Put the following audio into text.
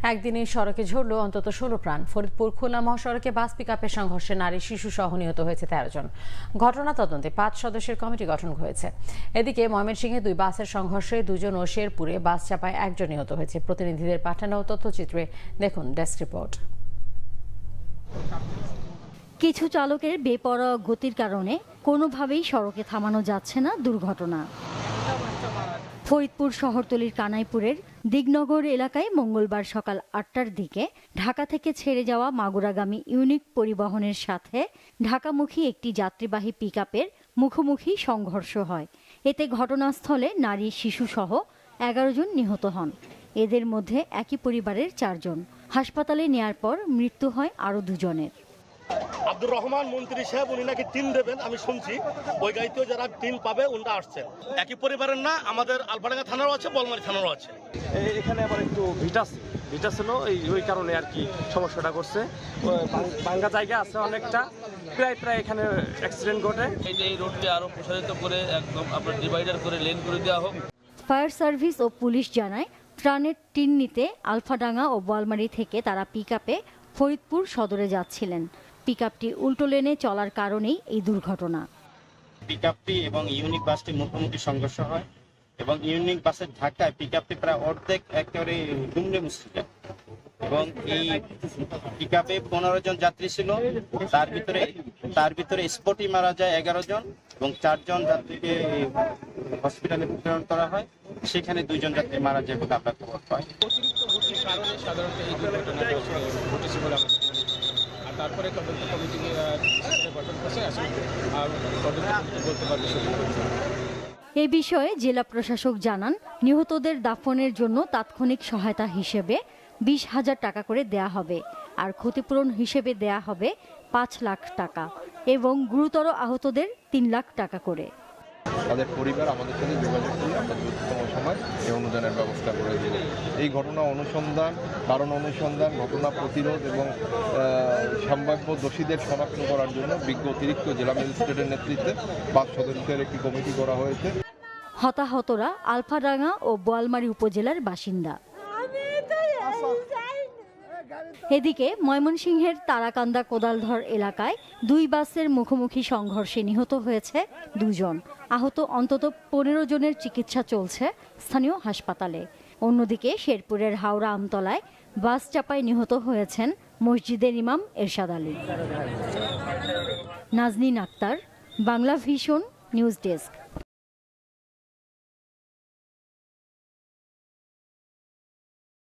একদিনে সড়কে ঝরল অন্তত 16 প্রাণ। ফরিদপুর খুলনা মহাসড়কে বাস পিকআপের সংঘর্ষে নারী শিশু সহ নিহত হয়েছে 13 জন। ঘটনা তদন্তে 5 সদস্যের কমিটি গঠন হয়েছে। এদিকে ময়মনসিংহে 2 বাসের সংঘর্ষে 2 জন ও শেরপুরে বাস চাপায় 1 জন নিহত হয়েছে। প্রতিনিধিদের পাঠানো তথ্যচিত্রে দেখুন ডেস্ক রিপোর্ট। কিছু চালকের বেপরোয়া গতির কারণে কোনোভাবেই সড়কে থামানো যাচ্ছে না দুর্ঘটনা। ফরিদপুর শহরতলির কানাইপুরের দিগনগর এলাকায় মঙ্গলবার সকাল 8টার দিকে ঢাকা থেকে ছেড়ে যাওয়া মাগুরাগামী ইউনিক পরিবহনের সাথে ঢাকামুখী একটি যাত্রীবাহী পিকআপের মুখোমুখি সংঘর্ষ হয়। এতে ঘটনাস্থলে নারী শিশুসহ 11 জন নিহত হন। এদের মধ্যে একই পরিবারের 4 জন। হাসপাতালে নেয়ার পর মৃত্যু হয় আরও 2 জনের। আব্দুর রহমান মন্ত্রী সাহেব উনি নাকি টিন দেবেন, আমি শুনছি ওই গাড়িতেও যারা টিন পাবে ওনারা আসছেন। একই পরিবারের না, আমাদের আলফাডাঙ্গা থানারও আছে, বলমারী থানারও আছে। এখানে আবার একটু ভিটা ছিল, ওই কারণে আর কি সমস্যাটা করছে। ভাঙ্গা জায়গা আছে অনেকটা, প্রায় এখানে অ্যাক্সিডেন্ট ঘটে। এই রোডটি আরো প্রসারিত করে একদম আপনার ডিভাইডার করে লেন করে দেওয়া হোক। ফায়ার সার্ভিস ও পুলিশ জানায় ত্রাণের টিন নিতে আলফাডাঙ্গা ও বোয়ালমারী থেকে তারা পিকআপে ফরিদপুর সদরে যাচ্ছিলেন। পিকআপটি উল্টো লেনে চলার কারণেই এই দুর্ঘটনা। পিকআপটি এবং ইউনিক বাসটি মুখোমুখি সংঘর্ষ হয় এবং ইউনিক বাসের ধাক্কায় পিকআপটি প্রায় অর্ধেক একেবারে দুমড়ে মুচড়ে যায় এবং এই পিকআপে 15 জন যাত্রী ছিল। তার ভিতরে স্পটই মারা যায় 11 জন এবং 4 জন যাত্রীকে হসপিটালে প্রেরণ করা হয়। সেখানে 2 জন যাত্রী মারা যায় বলে আমরা খবর পাই। অতিরিক্ত গতির কারণে সাধারণত এই দুর্ঘটনাটা ঘটেছে বলে আমরা আর তারপরে তদন্ত কমিটি গঠন করছে, আসলে আর তদন্ত করতে পারবে। এ বিষয়ে জেলা প্রশাসক জানান, নিহতদের দাফনের জন্য তাৎক্ষণিক সহায়তা হিসেবে 20,000 টাকা করে দেয়া হবে, আর ক্ষতিপূরণ হিসেবে দেয়া হবে 5 লাখ টাকা এবং গুরুতর আহতদের 3 লাখ টাকা করে। তাদের পরিবার আমাদের সাথে যোগাযোগ করে আমরা দ্রুততম সময় এই অনুদানের ব্যবস্থা করে দেব। এই ঘটনা অনুসন্ধান, কারণ অনুসন্ধান, ঘটনা প্রতিরোধ এবং সম্ভাব্য দোষীদের শনাক্ত করার জন্য বিজ্ঞ অতিরিক্ত জেলা ম্যাজিস্ট্রেটের নেতৃত্বে 5 সদস্যের একটি কমিটি করা হয়েছে। হতাহতরা আলফাডাঙ্গা ও বোয়ালমারী উপজেলার বাসিন্দা। এদিকে ময়মনসিংহের তারাকান্দা কোদালধর এলাকায় 2 বাসের মুখোমুখি সংঘর্ষে নিহত হয়েছে 2 জন। আহত অন্তত 15 জনের চিকিৎসা চলছে স্থানীয় হাসপাতালে। অন্যদিকে শেরপুরের হাওড়া আমতলায় বাস চাপায় নিহত হয়েছেন মসজিদের ইমাম Ershad Ali. Nazneen Akter, Bangla Vision, news desk.